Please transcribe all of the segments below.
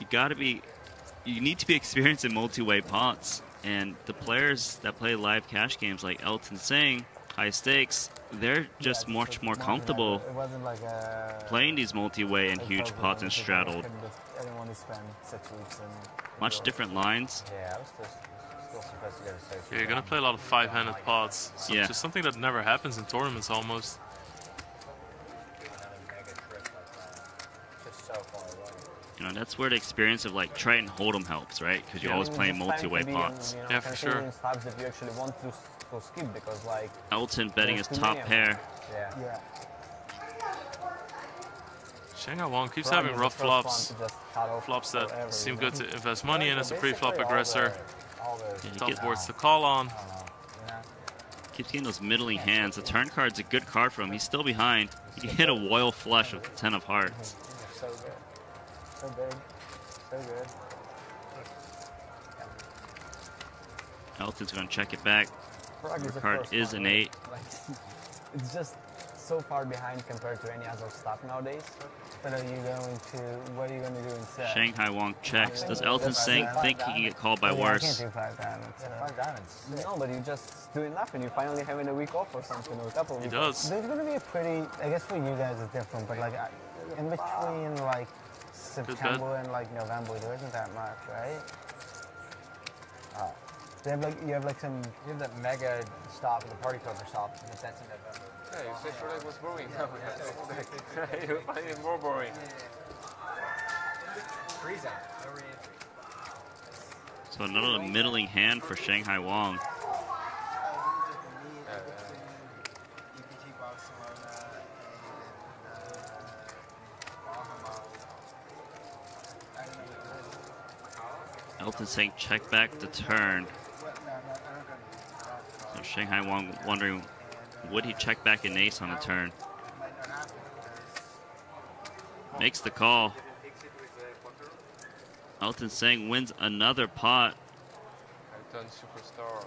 You need to be experienced in multi-way pots, and the players that play live cash games like Elton Singh, high stakes, they're just much more comfortable playing these multi-way and huge pots and straddled. Much different lines. Yeah, I was still supposed to go to social. Yeah, you're gonna play a lot of five-handed pots. So Yeah. just something that never happens in tournaments almost. You know, that's where the experience of like try and hold 'em helps, right? Because you're always playing multi-way pots. Yeah, for sure. If you actually want to skip, because like Elton betting his top pair. yeah. Shanghai Wong keeps having rough flops. Flops that seem good to invest money in as a pre-flop aggressor. Tough boards to call on. Keeps getting those middling hands. The turn card's a good card for him. He's still behind. He can hit a royal flush with the 10 of hearts. So good. So big. So good. Elton's going to check it back. The card is an 8. Like, it's just so far behind compared to any other stuff nowadays. What are you going to do instead? Shanghai Wong checks. Does Elton Singh think he can get called by worse? I can't do 5 diamonds. 5 diamonds. No, but you just do enough and you finally having a week off or something, or a couple of weeks. He does. There's going to be a pretty, I guess for you guys it's different, but like in between like September and like November, there isn't that much, right? You have that mega stop, the party poker stop, but that's in November. Yeah, you said your leg was boring. You're finding it more boring. Freeze out. So another middling hand for Shanghai Wong. Elton Singh check back the turn. So Shanghai Wong wondering, would he check back an ace on the turn? Makes the call. Elton Singh wins another pot. I've done superstar.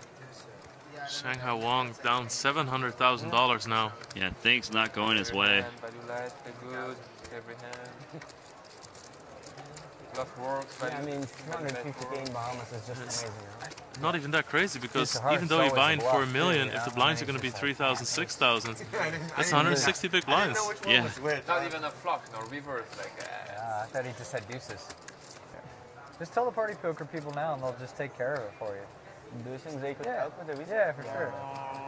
Shanghai Wong's down $700,000 now. Yeah, things not going his way. Value light, good, every hand. Bluff works, Yeah, I mean, 250k in Bahamas is just amazing, right? Not even that crazy, because even though you buy in for $1 million, if the blinds are going to be 3,000, 6,000, that's 160 big blinds. Yeah. Not even a flop, no reverse. Like, I thought he just said deuces. Just tell the party poker people now and they'll just take care of it for you. Do you think they could help with the visa? Yeah, for sure.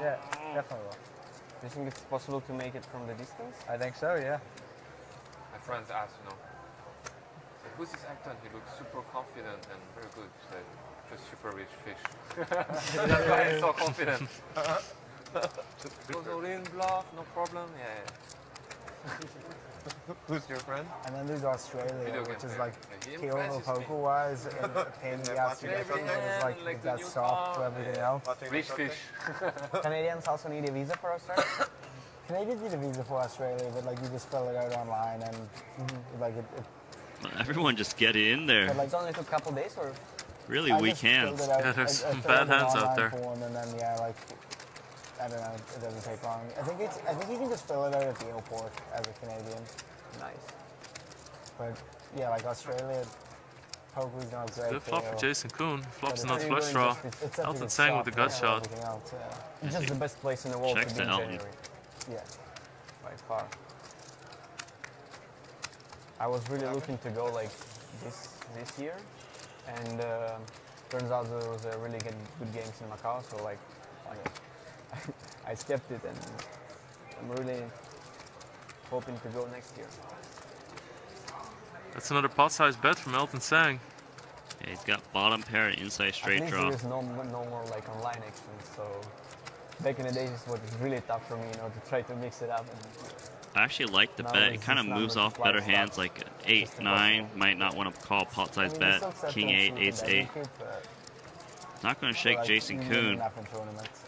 Yeah, definitely will. Do you think it's possible to make it from the distance? I think so, yeah. my friends asked, you know, so who's this actor? He looks super confident and very good. She's like, just super rich fish. That's why he's so confident. Goes all in, bluff, no problem. Yeah. Who's your friend? And then there's Australia, Video which game is like player. killer poker-wise, and a pain in the ass to get through, it's like the that new soft to car, everything else. Rich fish. Canadians also need a visa for Australia? Canadians need a visa for Australia, but like you just fill it out online and like it Everyone just get it in there. but like It's only took a couple days or? Really I weak just filled hands. it out. Yeah, there's I some filled bad an hands out online there. form and then yeah, like I don't know, it doesn't take long. I think you can just fill it out at the airport as a Canadian. Nice. But yeah, like Australia, poker's not great. Good flop there, for Jason Kuhn. Flops but not it's flush really draw. just- it's such a Elton good Sang with the stop gut for shot. everything else, yeah. It's just the best place in the world Checks to be in to Elton. January, Yeah. by far. I was really looking to go like this year, and turns out there was a really good games in Macau, so like I skipped it, and I'm really hoping to go next year. That's another pot-sized bet from Elton Sang. Yeah, he's got bottom pair and inside straight At least draw. there is no more like online actions, so back in the days it was really tough for me, you know, to try to mix it up. And I actually like the Now bet. It it's kind of just moves numbers, off better flat hands stuff. like 8, 9. Might not want to call pot size bet. King 8, ace 8. Not going to shake Jason Kuhn. Enough in tournaments.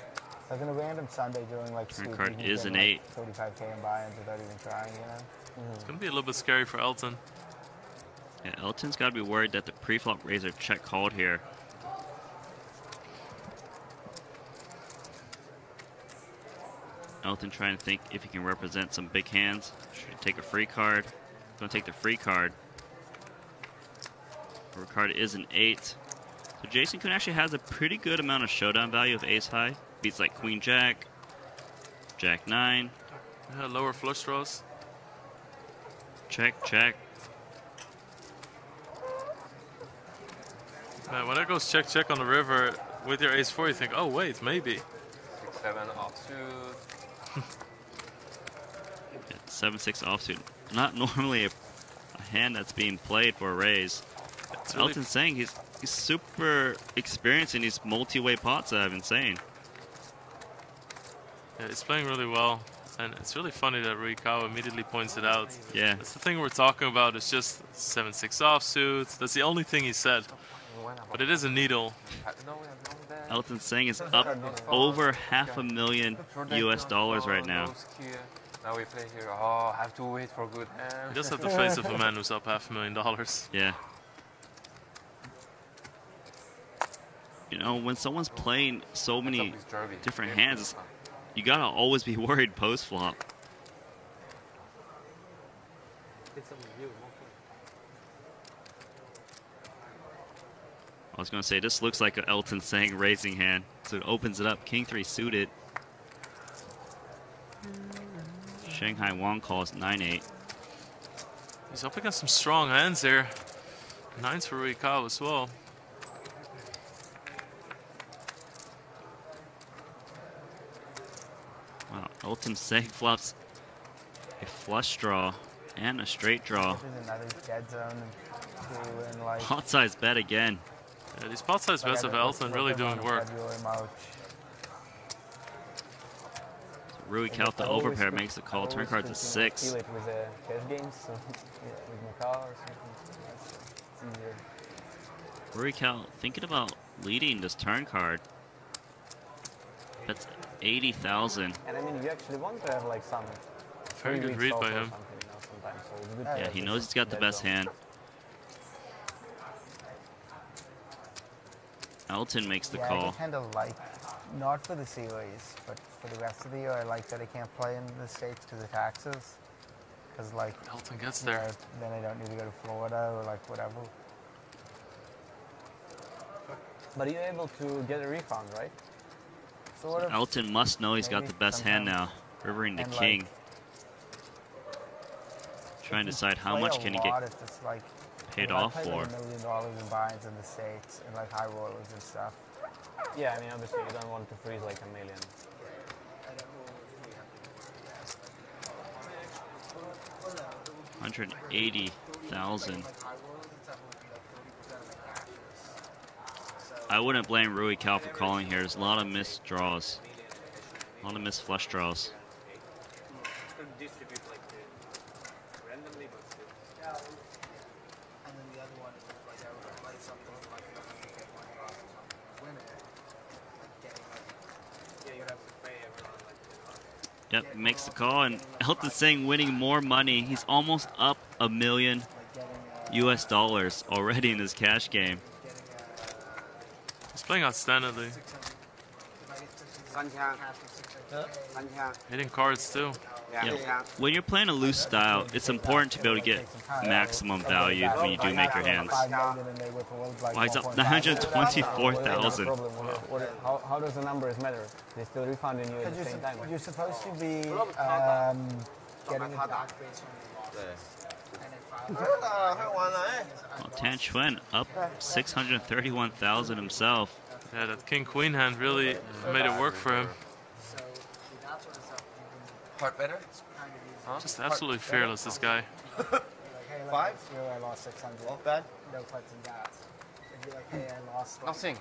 Like on a random Sunday during like Turn sleep, card you can is get, an 8. 35k in buy-ins without even trying, you know. It's going to be a little bit scary for Elton. Yeah, Elton's got to be worried that the pre-flop raiser check called here. Elton trying to think if he can represent some big hands. Should he take a free card? Gonna take the free card. Overcard is an 8. So Jason Koon actually has a pretty good amount of showdown value of ace high. Beats like Queen Jack, Jack 9. Yeah, lower flush draws. Check, check. Man, when it goes check, check on the river with your ace 4, you think, oh wait, maybe. 6-7 offsuit. 7-6 offsuit. Not normally a hand that's being played for a raise. It's really Elton's saying he's super experienced in these multi-way pots that I've been saying. Yeah, he's playing really well. And it's really funny that Ruikawa immediately points it out. Yeah. That's the thing we're talking about. It's just 7-6 offsuits. That's the only thing he said. But it is a needle. Elton's saying it's up over $500,000 US right now. Now we play here. Oh, I have to wait for good hand. He does have the face of a man who's up $500,000. Yeah. You know, when someone's playing so many different hands, you gotta always be worried post flop. I was gonna say this looks like an Elton saying raising hand, so it opens it up. King 3 suited. Shanghai Wong calls 9-8. He's up against some strong hands there. 9s for Ruikawa as well. Wow, Elton saying flops a flush draw and a straight draw. Pot size bet again. Yeah, these pot size bets of Elton really doing work. Rui Cal to overpair makes the call. Turn card to 6. Rui Cal thinking about leading this turn card. That's 80,000. And I mean, you actually want to have like some. Very good read by him. Yeah, he knows he's got the best hand. Elton makes the call. I kind of like, not for the series, but for the rest of the year, I like that I can't play in the States because of taxes. Because like, Elton gets there. Then I don't need to go to Florida or like whatever. But you're able to get a refund, right? Sort of. Elton must know he's got the best hand now. Rivering the king. Trying to decide how much can he get paid off for. $1 million in binds in the States and like high rollers and stuff. Yeah, I mean, obviously you don't want to freeze like $1 million. $180,000. I wouldn't blame Rui Cal for calling here. There's a lot of missed draws. A lot of missed flush draws. Yep, makes the call, and Elton's saying winning more money. He's almost up $1 million US already in his cash game. He's playing outstandingly. Hitting cards too. Yeah. When you're playing a loose style, it's important to be able to get maximum value when you do make your hands. Wow, he's up 924,000. How does the numbers matter? They still refunding you at the same time. You're supposed to be getting a back base Well, Tan Chuen up 631,000 himself. Yeah, that king-queen hand really made it work for him. Part better? Huh? Just absolutely fearless, this guy. 5? I lost 600. Not bad. No puts and dots. If you're like, hey, I lost. Nothing.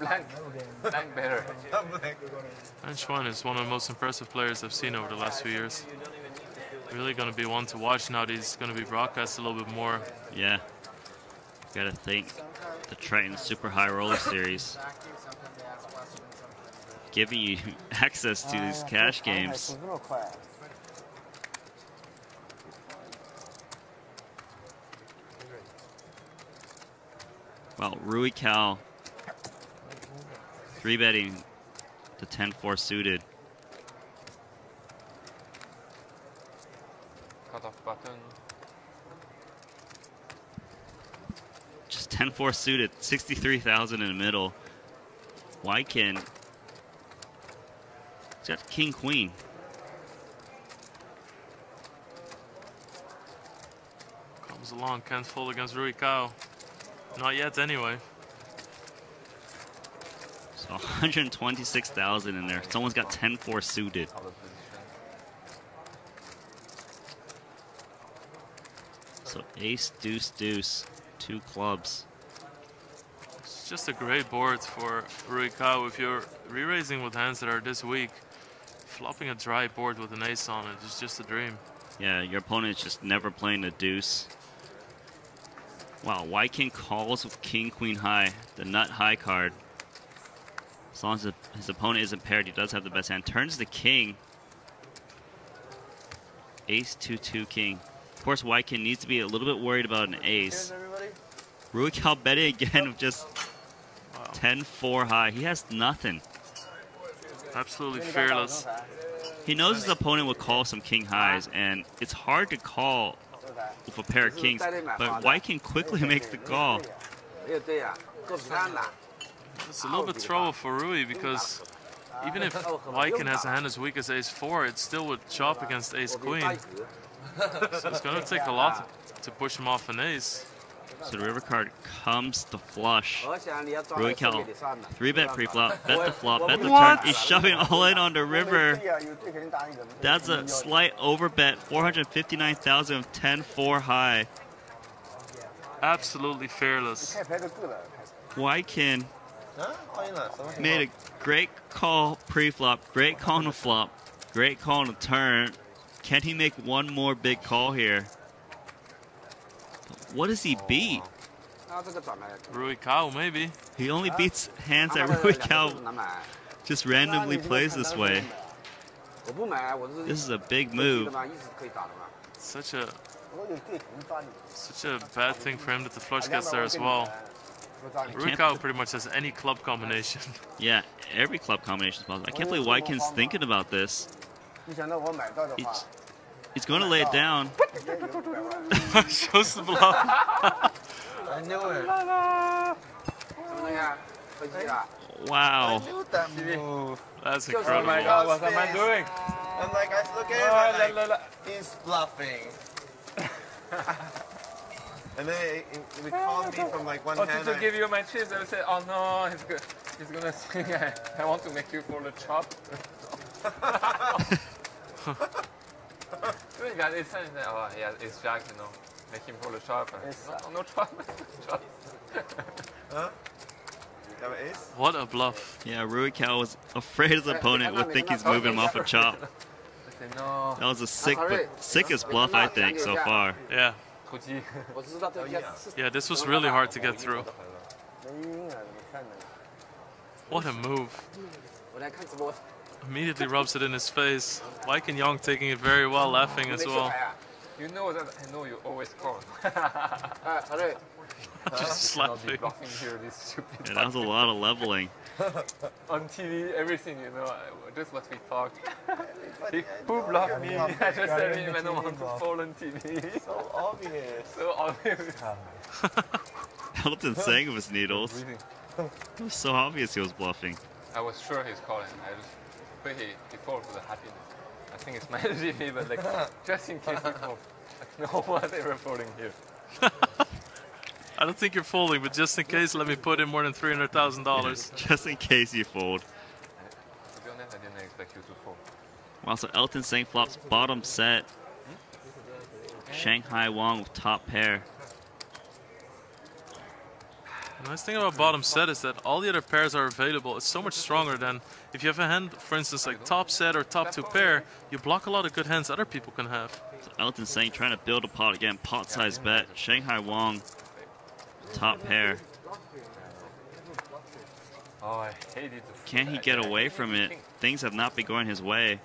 Blank. Blank better. Tan Chuen is one of the most impressive players I've seen over the last few years. Really going to be one to watch now that he's going to be broadcast a little bit more. Yeah. Gotta think the Triton Super High Roller Series giving you access to these cash games. Well, Rui Cal 3-betting the 10-4 suited. Cut off button. Just 10-4 suited, 63,000 in the middle. Wykin. He's got king queen. Comes along, can't fold against Rui Cao. Not yet, anyway. So 126,000 in there. Someone's got 10-4 suited. So ace, deuce, deuce, 2 clubs. It's just a great board for Rui Cao. If you're re-raising with hands that are this weak, flopping a dry board with an ace on it is just a dream. Yeah, your opponent's just never playing the deuce. Wow, Wykin calls with king, queen high, the nut high card. As long as his opponent isn't paired, he does have the best hand. Turns the king. Ace, 2-2 king. Of course, Wykin needs to be a little bit worried about an ace. Rui Cao betting again with just 10-4 high. He has nothing. Absolutely fearless. He knows his opponent will call some king highs, and it's hard to call with a pair of kings, but Wykin quickly makes the call. It's a little bit trouble for Rui because even if Wykin has a hand as weak as ace-4, it still would chop against ace-queen. So it's going to take a lot to push him off an ace. So the river card comes to flush. Rui Cao, 3-bet pre-flop, bet the flop, bet the turn. He's shoving all in on the river. That's a slight overbet, 459,000 with 10-4 high. Absolutely fearless. Wykin made a great call pre-flop, great call on the flop, great call on the turn. Can he make one more big call here? What does he beat? Rui Cao, maybe. He only beats hands that Rui Cao just randomly plays this way. This is a big move. Such a bad thing for him that the flush gets there as well. Rui Cao pretty much has any club combination. Yeah, every club combination is possible. I can't believe Wykin's thinking about this. He's going to lay it down. Shows the bluff. I knew it. Wow. That's incredible. Oh my God, what am I doing? I'm like, I look at him, like, he's bluffing. And then it called me from like one hand. To give you my chips, I would say, oh no, he's gonna think I want to make you fall a chop. Doing that, it's like, oh yeah, it's Jack, you know, make him pull a chop. No chop. Chop. Huh? That was ace? What a bluff. Yeah, Rui Cao was afraid his opponent would think he's moving him off a chop. No. That was the sickest bluff, I think, so far. Yeah. Yeah, this was really hard to get through. What a move. Immediately rubs it in his face. Wykin Yang taking it very well, laughing as well. You know that I know you always call. Just slapping. Yeah, that was a lot of leveling. On TV, everything, you know, just what we talked. Who bluffed me? I just said him, I don't want to fall on TV. So obvious. So obvious. Elton sang of his needles. It was so obvious he was bluffing. I was sure he's calling. I just put he falls for the happiness. I think it's my GP, but like just in case he falls. Like, no one ever falling here. I don't think you're folding, but just in case, let me put in more than $300,000. Just in case you fold. To be honest, I didn't expect you to fold. Wow, so Elton Sang flops bottom set. Shanghai Wong with top pair. The nice thing about bottom set is that all the other pairs are available. It's so much stronger than if you have a hand, for instance, like top set or top 2 pair, you block a lot of good hands other people can have. So Elton Sang trying to build a pot again, pot size bet. Shanghai Wong, top pair. Oh, I hated the Can he get away from it? Things have not been going his way.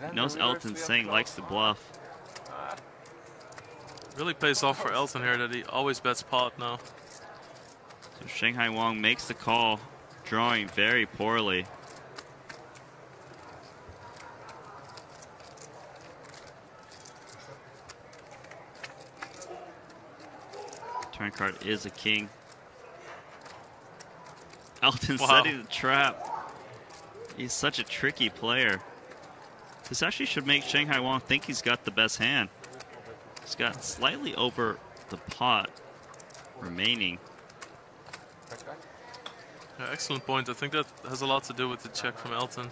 He knows Elton Sang likes to bluff. Really pays off for Elton here that he always bets pot now. So Shanghai Wong makes the call, drawing very poorly. Turn card is a king. Elton setting the trap. He's such a tricky player. This actually should make Shanghai Wong think he's got the best hand. He's got slightly over the pot remaining. Yeah, excellent point. I think that has a lot to do with the check from Elton.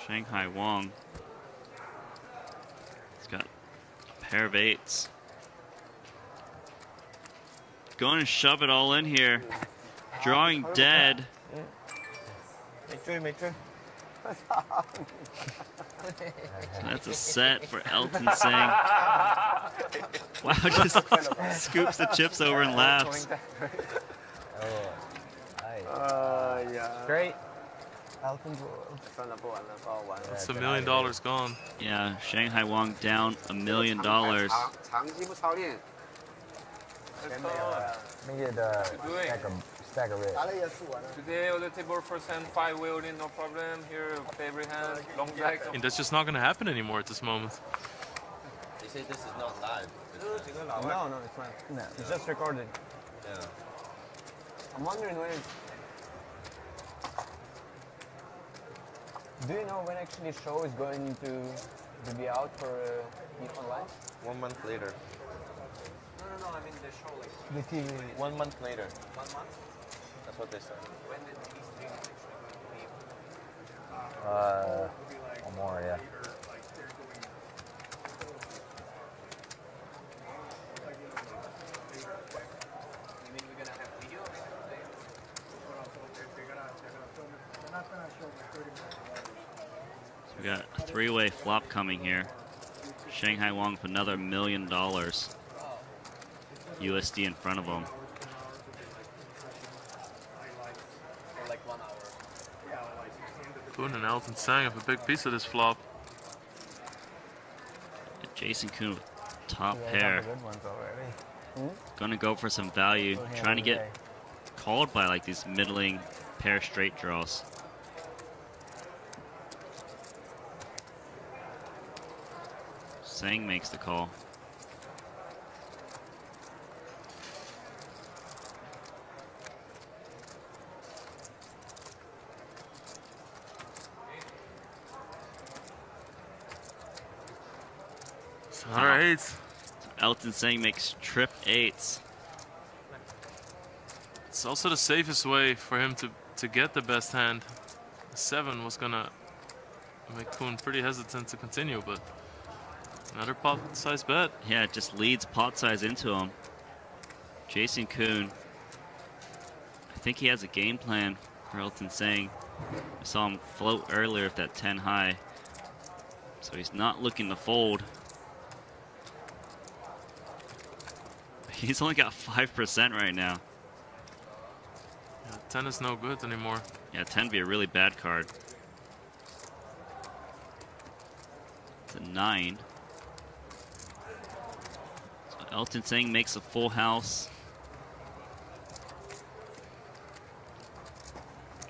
Shanghai Wong. He's got a pair of 8s. Going to shove it all in here. Drawing dead. That's a set for Elton Singh. Wow, just scoops the chips over and laughs. Great. That's $1 million gone. Yeah, Shanghai Wong down $1 million. Stack of red. Today on the table first hand 5 wheeling, no problem. Here favorite hand, long black. And that's just not going to happen anymore at this moment. They say this is not live. No, it's not. No. It's just recorded. Yeah. I'm wondering when it's... Do you know when actually show is going to be out for online? 1 month later. No, I mean the show, like the TV. 1 month later. 1 month? That's what they said. When did these streams actually Or more, yeah. You mean we're gonna have video? So we got a 3-way flop coming here. Shanghai Wong with another $1 million USD in front of him. For like 1 hour. Kuhn and Elton Sang have a big piece of this flop. Jason Kuhn with top Yeah, pair. good ones already. Gonna go for some value. Good hand Trying to of the get called by like these middling pair straight draws. Sang makes the call. All right. Elton Sang makes trip 8s. It's also the safest way for him to get the best hand. 7 was going to make Kuhn pretty hesitant to continue, but another pot-sized bet. Yeah, it just leads pot size into him. Jason Kuhn. I think he has a game plan for Elton Sang. I saw him float earlier with that 10 high. So he's not looking to fold. He's only got 5% right now. Yeah, 10 is no good anymore. Yeah, 10 would be a really bad card. It's a 9. So Elton Sang makes a full house.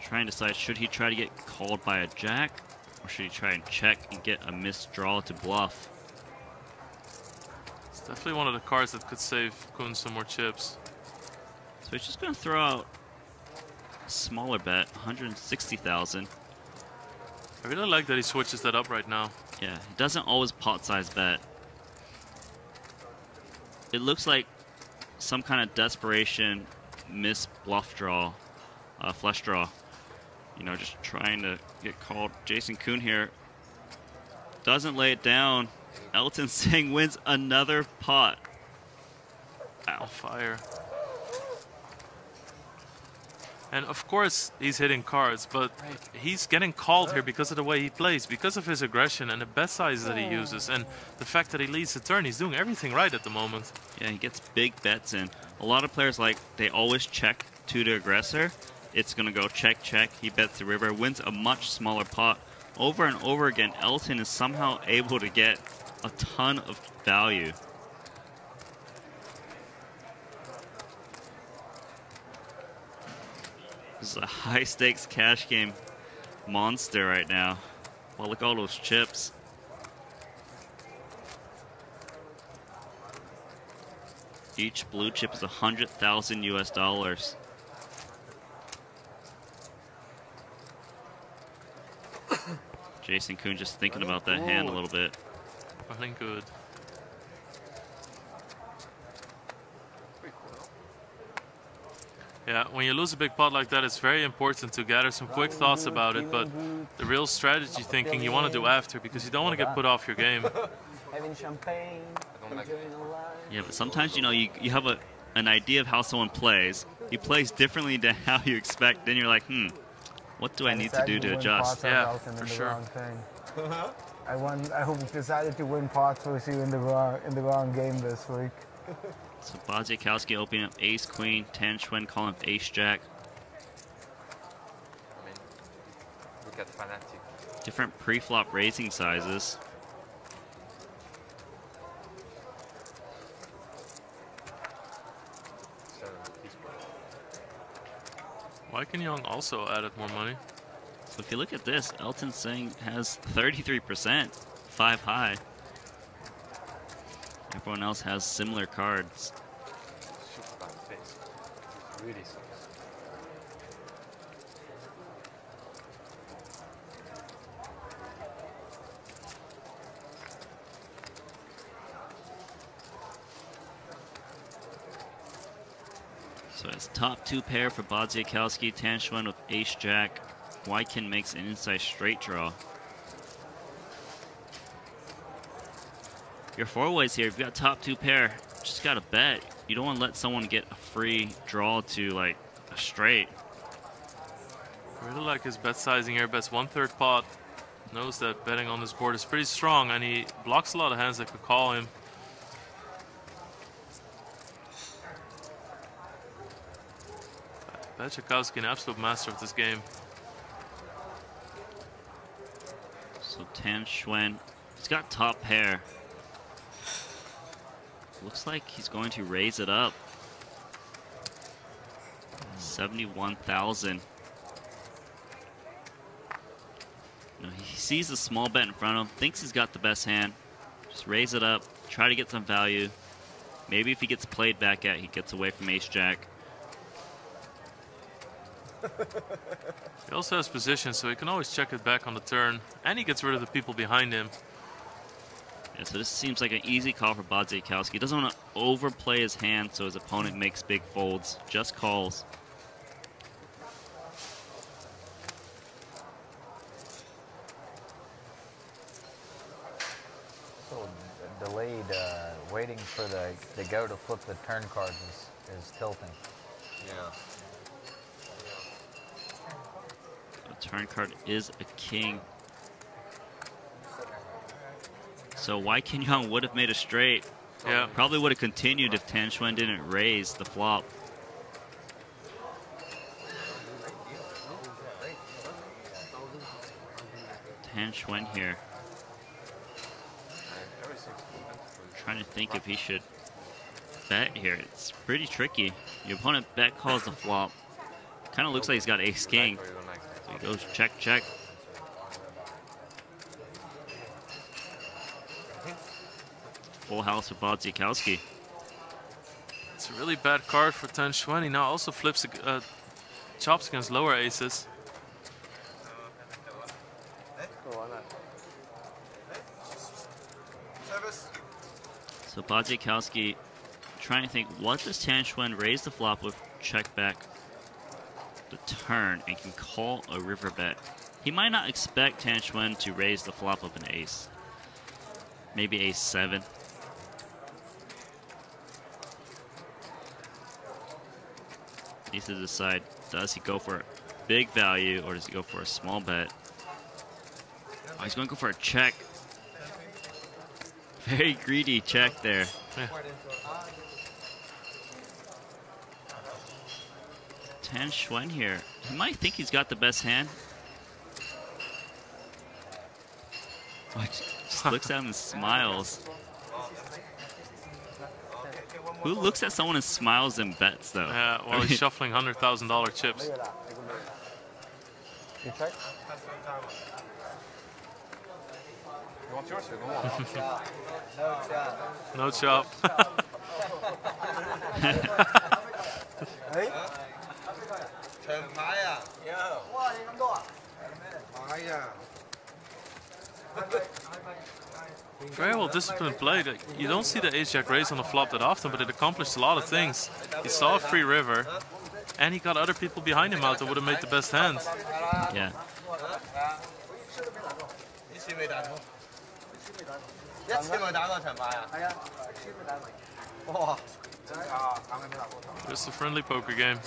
Trying to decide, should he try to get called by a jack? Or should he try and check and get a missed draw to bluff? It's definitely one of the cards that could save Kuhn some more chips. So he's just going to throw out a smaller bet, 160,000. I really like that he switches that up right now. Yeah, he doesn't always pot size bet. It looks like some kind of desperation miss bluff draw, flush draw. You know, just trying to get called. Jason Kuhn here doesn't lay it down. Elton Sang wins another pot. Ow, fire. And of course he's hitting cards, but he's getting called here because of the way he plays, because of his aggression and the bet size that he uses, and the fact that he leads the turn. He's doing everything right at the moment. Yeah, he gets big bets in. A lot of players, like, they always check to the aggressor. It's going to go check, check. He bets the river, wins a much smaller pot. Over and over again, Elton is somehow able to get a ton of value. This is a high-stakes cash game monster right now. Well, look at all those chips. Each blue chip is 100,000 US dollars. Jason Kuhn just thinking about that hand a little bit. Running good. Yeah, when you lose a big pot like that, it's very important to gather some quick thoughts about it, but the real strategy thinking you want to do after, because you don't want to get put off your game. Having champagne, enjoying the life. Yeah, but sometimes, you know, you have an idea of how someone plays. He plays differently than how you expect. Then you're like, what do I need to do to adjust? Yeah, for sure. I decided to win pots with you in the wrong game this week. So Bodziakowski opening up ace queen, Tan Xuan calling up ace jack. I mean, look at Fanatic. Different pre-flop raising sizes. Weichen Young also added more money. So if you look at this, Elton Singh has 33%, 5 high. Everyone else has similar cards. Super bad face. Really sucks. So it's top 2 pair for Bodziakowski, Tan Xuan with ace jack. Weichen makes an inside straight draw. Your 4-ways here, if you got top 2 pair, just gotta bet. You don't want to let someone get a free draw to like a straight. I really like his bet sizing here. Bets 1/3 pot. Knows that betting on this board is pretty strong, and he blocks a lot of hands that could call him. Bodziakowski, an absolute master of this game. So Tan Xuan, he's got top pair. Looks like he's going to raise it up. 71,000. You know, he sees the small bet in front of him, thinks he's got the best hand. Just raise it up, try to get some value. Maybe if he gets played back at, he gets away from ace jack. He also has position, so he can always check it back on the turn, and he gets rid of the people behind him. Yeah, so this seems like an easy call for Bodziakowski. He doesn't want to overplay his hand so his opponent makes big folds. Just calls. So delayed, waiting for the go to flip the turn cards is tilting. Yeah. The turn card is a king. So Weichen Young would have made a straight. Yeah. Probably would have continued if Tan Xuan didn't raise the flop. Tan Xuan here. Trying to think if he should bet here. It's pretty tricky. Your opponent bet calls the flop. Kind of looks like he's got ace king. So he goes check, check. Full house for Bodziakowski. It's a really bad card for Tan Xuan. He now also flips chops against lower aces. So Bodziakowski trying to think, what does Tan Xuan raise the flop with check back the turn and can call a river bet? He might not expect Tan Xuan to raise the flop of an ace. Maybe ace 7. Needs to decide, does he go for big value or does he go for a small bet? Oh, he's going to go for a check. Very greedy check there. Yeah. Tan Xuan here. He might think he's got the best hand. Oh, just looks at him and smiles. Who looks at someone and smiles and bets, though? Yeah, while he's shuffling $100,000 chips. You check? You want yours? You don't want. No chop. Very well disciplined play. You don't see the ace-jack raise on the flop that often, but it accomplished a lot of things. He saw a free river, and he got other people behind him out that would have made the best hand. Yeah. Just a friendly poker game.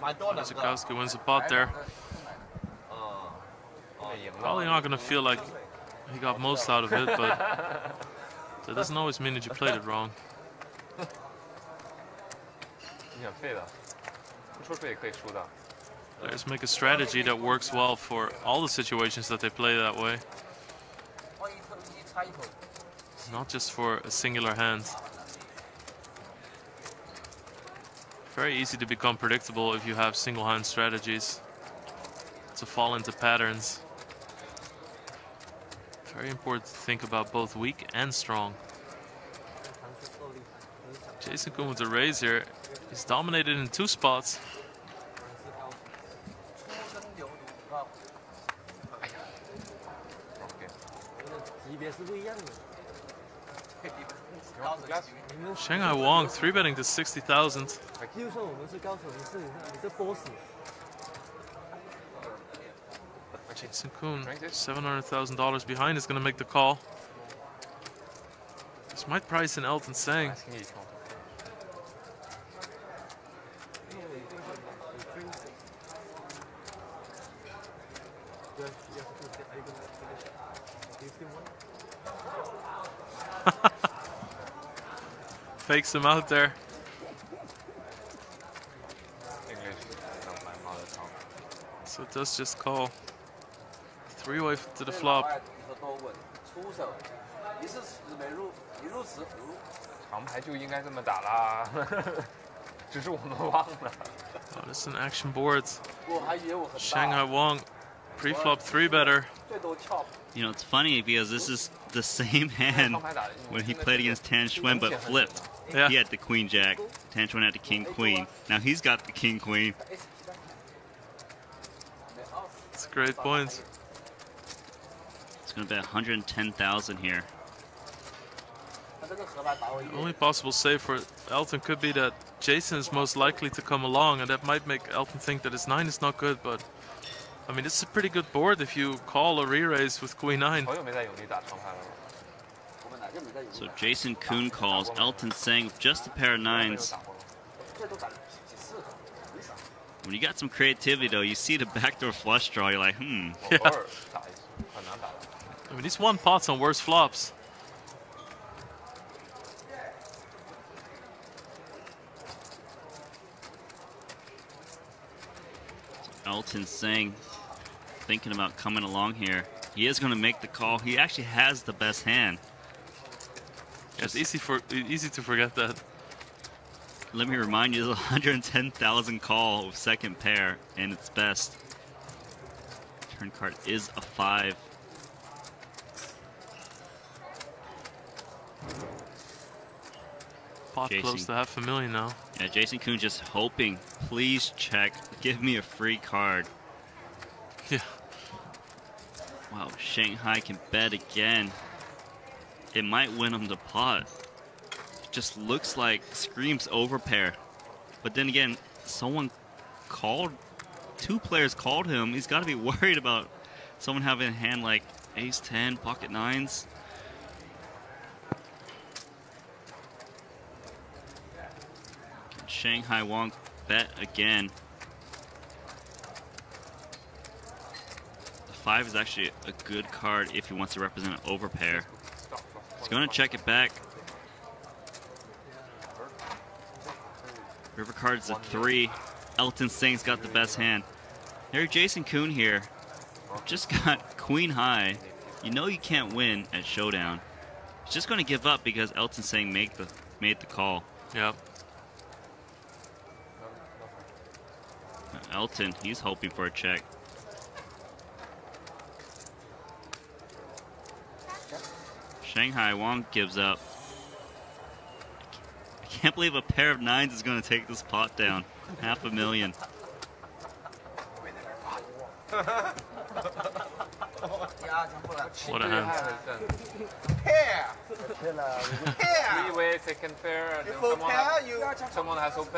Zukowski wins the pot there. Probably not going to feel like he got most out of it, but that doesn't always mean that you played it wrong. Players make a strategy that works well for all the situations that they play that way. Not just for a singular hand. Very easy to become predictable if you have single hand strategies. To fall into patterns. Very important to think about both weak and strong. Jason Koon with the raise here. He's dominated in 2 spots. Shanghai Wong 3-betting to 60,000. Jason Koon, $700,000 behind, is going to make the call. This might price in Elton Sang. Fakes him out there. So it does just call. 3-way to the flop. Oh, this is an action board. Shanghai Wong, pre-flop 3-better. You know, it's funny because this is the same hand when he played against Tan Xuan, but flipped. Yeah. He had the Queen Jack. Tan Xuan had the King Queen. Now he's got the King Queen. It's a great point. It's going to bet 110,000 here. The only possible save for Elton could be that Jason is most likely to come along, and that might make Elton think that his 9 is not good, but I mean, this is a pretty good board if you call a re-raise with Queen 9. So Jason Koon calls, Elton Sang with just a pair of 9s. When you got some creativity though, you see the backdoor flush draw, you're like, Yeah. I mean, he's won pots on worse flops. Elton Sang thinking about coming along here. He is going to make the call. He actually has the best hand. It's easy to forget that. Let me remind you, there's 110,000 call with second pair, and it's best. Turn card is a 5. Pot close to $500,000 now. Yeah, Jason Koon just hoping, please check, give me a free card. Yeah. Wow, Shanghai can bet again. It might win him the pot. It just looks like screams overpair. But then again, someone called, 2 players called him. He's got to be worried about someone having a hand like ace 10, pocket 9s. Shanghai Wong bet again. The 5 is actually a good card if he wants to represent an overpair. He's going to check it back. River card is a 3. Elton Sang's got the best hand. There's Jason Koon here. Just got queen high. You know you can't win at showdown. He's just going to give up because Elton Sang made the call. Yep. Elton, he's hoping for a check. Shanghai Wong gives up. I can't believe a pair of 9s is going to take this pot down. $500,000. What a hand. Pair. 3-way, second pair. And then someone has opened.